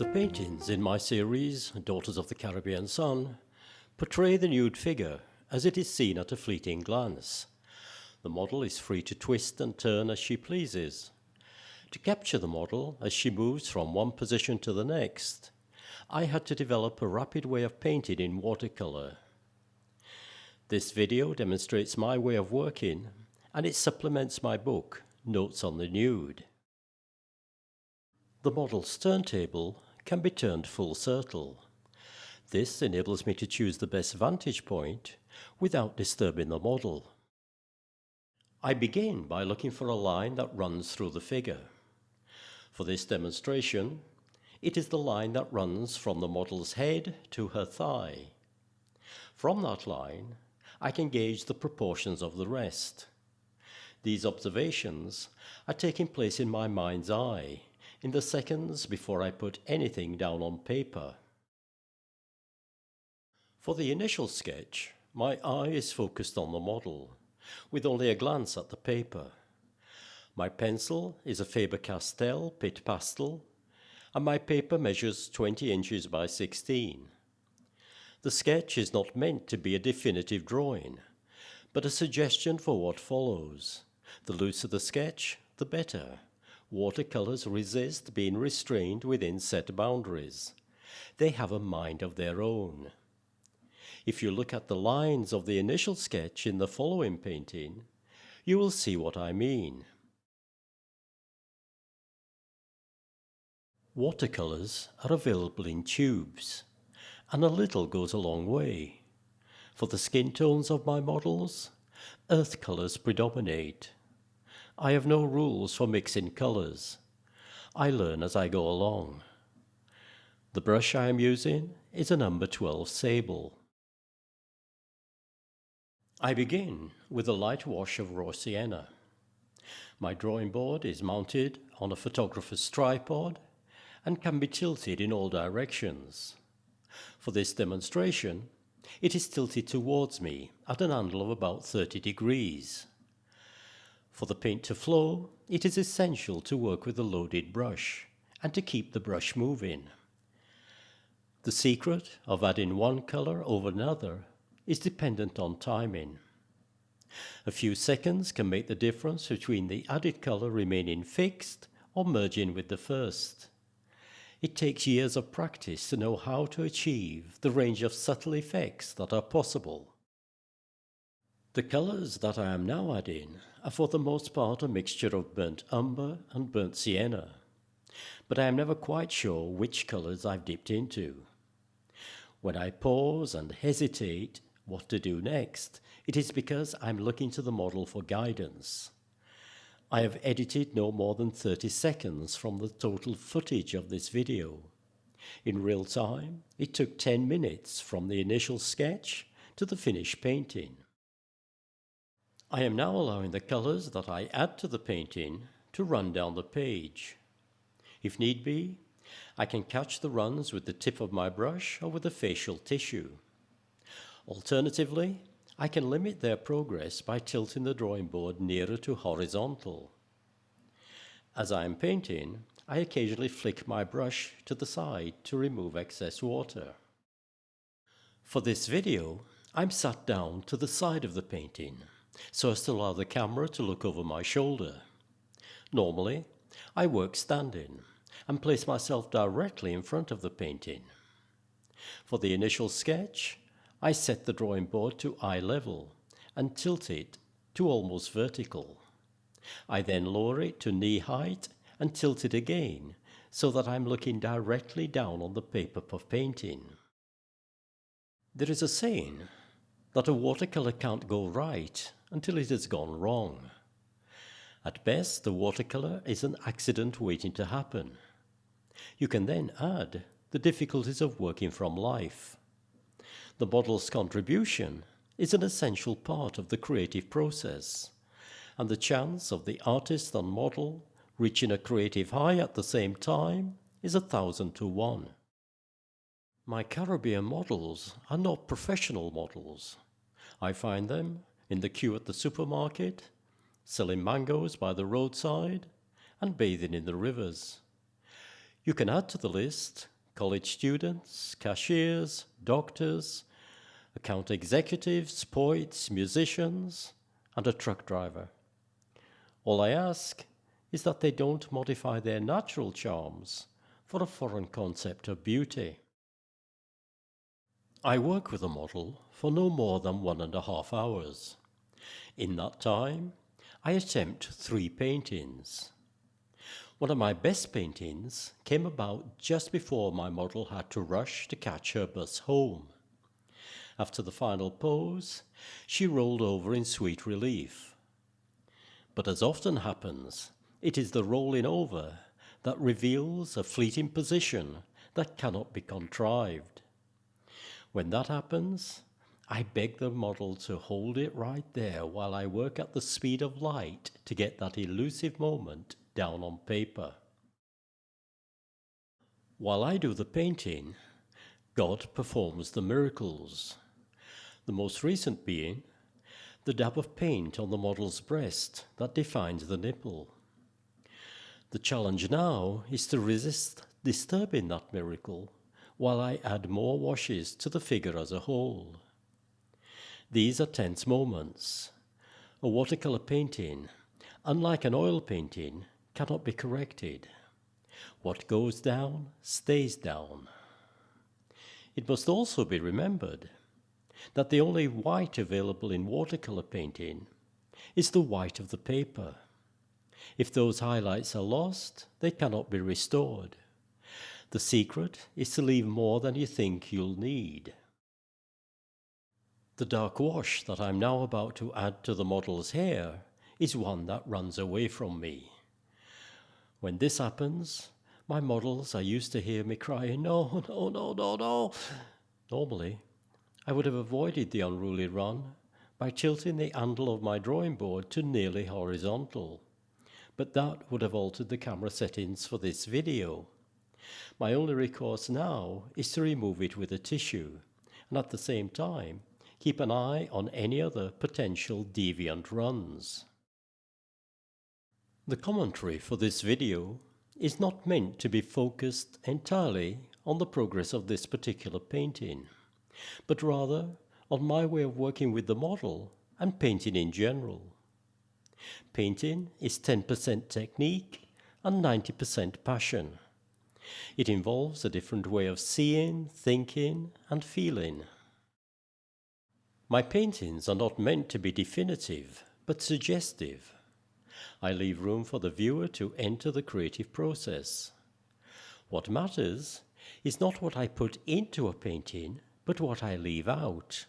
The paintings in my series, Daughters of the Caribbean Sun, portray the nude figure as it is seen at a fleeting glance. The model is free to twist and turn as she pleases. To capture the model as she moves from one position to the next, I had to develop a rapid way of painting in watercolor. This video demonstrates my way of working, and it supplements my book, Notes on the Nude. The model's turntable can be turned full circle. This enables me to choose the best vantage point without disturbing the model. I begin by looking for a line that runs through the figure. For this demonstration, it is the line that runs from the model's head to her thigh. From that line, I can gauge the proportions of the rest. These observations are taking place in my mind's eye, in the seconds before I put anything down on paper. For the initial sketch, my eye is focused on the model, with only a glance at the paper. My pencil is a Faber-Castell Pitt Pastel, and my paper measures 20 inches by 16. The sketch is not meant to be a definitive drawing, but a suggestion for what follows. The looser the sketch, the better. Watercolors resist being restrained within set boundaries. They have a mind of their own. If you look at the lines of the initial sketch in the following painting, you will see what I mean. Watercolors are available in tubes, and a little goes a long way. For the skin tones of my models, earth colors predominate. I have no rules for mixing colors. I learn as I go along. The brush I am using is a number 12 sable. I begin with a light wash of raw sienna. My drawing board is mounted on a photographer's tripod and can be tilted in all directions. For this demonstration, it is tilted towards me at an angle of about 30 degrees. For the paint to flow, it is essential to work with a loaded brush and to keep the brush moving. The secret of adding one color over another is dependent on timing. A few seconds can make the difference between the added color remaining fixed or merging with the first. It takes years of practice to know how to achieve the range of subtle effects that are possible. The colors that I am now adding are for the most part a mixture of burnt umber and burnt sienna, but I am never quite sure which colors I've dipped into. When I pause and hesitate what to do next, it is because I'm looking to the model for guidance. I have edited no more than 30 seconds from the total footage of this video. In real time, it took 10 minutes from the initial sketch to the finished painting. I am now allowing the colors that I add to the painting to run down the page. If need be, I can catch the runs with the tip of my brush or with a facial tissue. Alternatively, I can limit their progress by tilting the drawing board nearer to horizontal. As I am painting, I occasionally flick my brush to the side to remove excess water. For this video, I'm sat down to the side of the painting, so as to allow the camera to look over my shoulder. Normally, I work standing and place myself directly in front of the painting. For the initial sketch, I set the drawing board to eye level and tilt it to almost vertical. I then lower it to knee height and tilt it again so that I'm looking directly down on the paper of painting. There is a saying that a watercolor can't go right until it has gone wrong. At best, the watercolor is an accident waiting to happen. You can then add the difficulties of working from life. The model's contribution is an essential part of the creative process, and the chance of the artist and model reaching a creative high at the same time is 1,000 to 1. My Caribbean models are not professional models. I find them in the queue at the supermarket, selling mangoes by the roadside, and bathing in the rivers. You can add to the list college students, cashiers, doctors, account executives, poets, musicians, and a truck driver. All I ask is that they don't modify their natural charms for a foreign concept of beauty. I work with a model for no more than 1.5 hours. In that time, I attempt 3 paintings. One of my best paintings came about just before my model had to rush to catch her bus home. After the final pose, she rolled over in sweet relief. But as often happens, it is the rolling over that reveals a fleeting position that cannot be contrived. When that happens, I beg the model to hold it right there while I work at the speed of light to get that elusive moment down on paper. While I do the painting, God performs the miracles. The most recent being the dab of paint on the model's breast that defines the nipple. The challenge now is to resist disturbing that miracle while I add more washes to the figure as a whole. These are tense moments. A watercolor painting, unlike an oil painting, cannot be corrected. What goes down stays down. It must also be remembered that the only white available in watercolor painting is the white of the paper. If those highlights are lost, they cannot be restored. The secret is to leave more than you think you'll need. The dark wash that I'm now about to add to the model's hair is one that runs away from me. When this happens, my models are used to hear me crying, "No, no, no, no, no." Normally, I would have avoided the unruly run by tilting the handle of my drawing board to nearly horizontal, but that would have altered the camera settings for this video. My only recourse now is to remove it with a tissue, and at the same time, keep an eye on any other potential deviant runs. The commentary for this video is not meant to be focused entirely on the progress of this particular painting, but rather on my way of working with the model and painting in general. Painting is 10% technique and 90% passion. It involves a different way of seeing, thinking, and feeling. My paintings are not meant to be definitive, but suggestive. I leave room for the viewer to enter the creative process. What matters is not what I put into a painting, but what I leave out.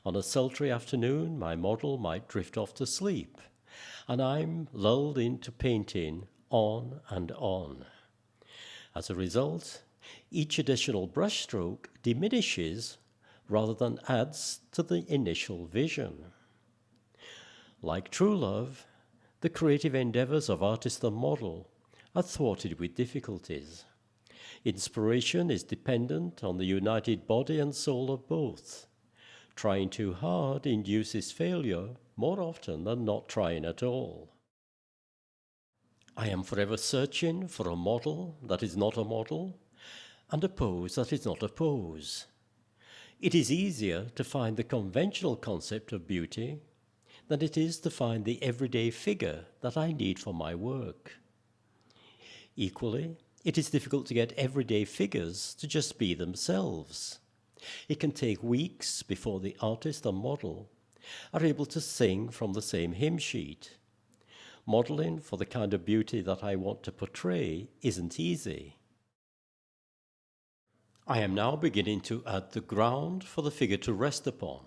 On a sultry afternoon, my model might drift off to sleep, and I'm lulled into painting on and on. As a result, each additional brushstroke diminishes rather than adds to the initial vision. Like true love, the creative endeavors of artist and model are thwarted with difficulties. Inspiration is dependent on the united body and soul of both. Trying too hard induces failure more often than not trying at all. I am forever searching for a model that is not a model, and a pose that is not a pose. It is easier to find the conventional concept of beauty than it is to find the everyday figure that I need for my work. Equally, it is difficult to get everyday figures to just be themselves. It can take weeks before the artist and model are able to sing from the same hymn sheet. Modeling for the kind of beauty that I want to portray isn't easy. I am now beginning to add the ground for the figure to rest upon.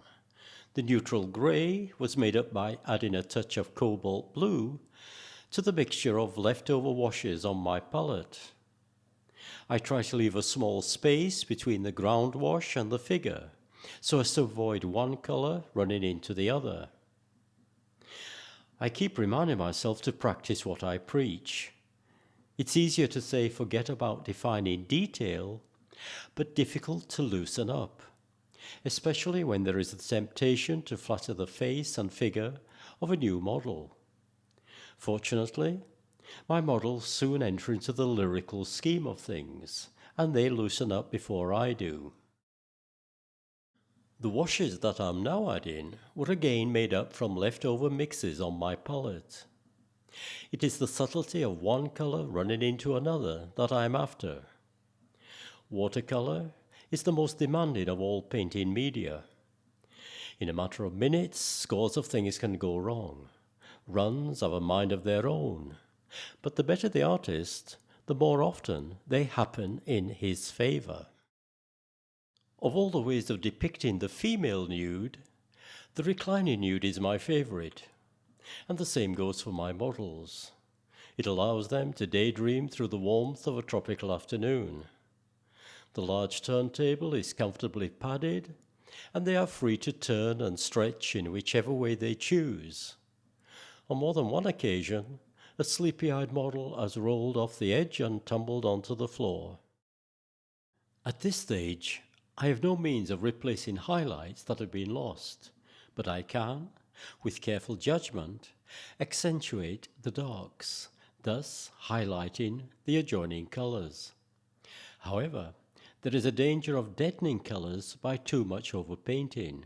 The neutral grey was made up by adding a touch of cobalt blue to the mixture of leftover washes on my palette. I try to leave a small space between the ground wash and the figure, so as to avoid one colour running into the other. I keep reminding myself to practice what I preach. It's easier to say forget about defining detail, but difficult to loosen up, especially when there is a temptation to flatter the face and figure of a new model. Fortunately, My models soon enter into the lyrical scheme of things, and they loosen up before I do. The washes that I'm now adding were again made up from leftover mixes on my palette. It is the subtlety of one colour running into another that I am after. Watercolour is the most demanding of all painting media. In a matter of minutes, scores of things can go wrong. Runs have a mind of their own, but the better the artist, the more often they happen in his favour. Of all the ways of depicting the female nude, the reclining nude is my favourite, and the same goes for my models. It allows them to daydream through the warmth of a tropical afternoon. The large turntable is comfortably padded, and they are free to turn and stretch in whichever way they choose. On more than one occasion, a sleepy-eyed model has rolled off the edge and tumbled onto the floor. At this stage, I have no means of replacing highlights that have been lost, but I can, with careful judgment, accentuate the darks, thus highlighting the adjoining colours. However, there is a danger of deadening colours by too much overpainting.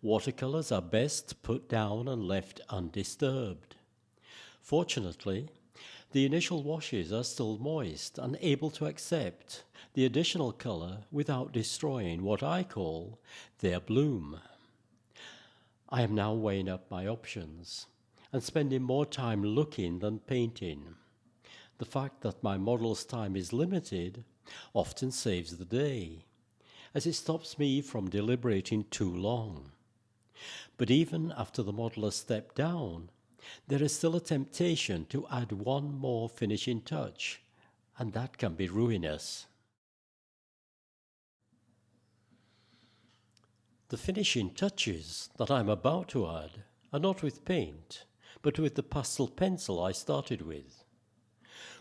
Watercolours are best put down and left undisturbed. Fortunately, the initial washes are still moist and able to accept the additional colour without destroying what I call their bloom. I am now weighing up my options and spending more time looking than painting. The fact that my model's time is limited often saves the day, as it stops me from deliberating too long. But even after the model has stepped down, there is still a temptation to add one more finishing touch, and that can be ruinous. The finishing touches that I'm about to add are not with paint, but with the pastel pencil I started with.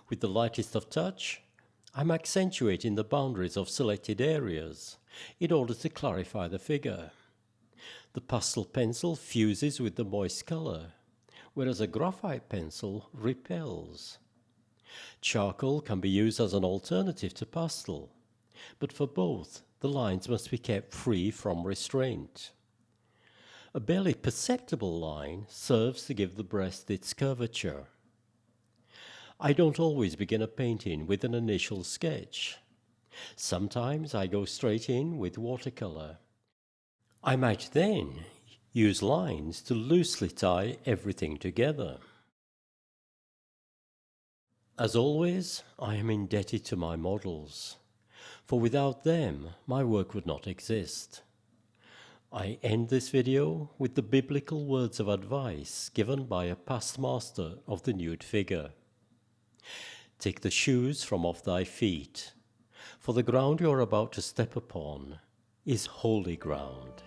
With the lightest of touch, I'm accentuating the boundaries of selected areas in order to clarify the figure. The pastel pencil fuses with the moist colour, whereas a graphite pencil repels. Charcoal can be used as an alternative to pastel, but for both, the lines must be kept free from restraint. A barely perceptible line serves to give the breast its curvature. I don't always begin a painting with an initial sketch. Sometimes I go straight in with watercolour. I might then use lines to loosely tie everything together. As always, I am indebted to my models, for without them my work would not exist. I end this video with the biblical words of advice given by a past master of the nude figure. Take the shoes from off thy feet, for the ground you are about to step upon is holy ground.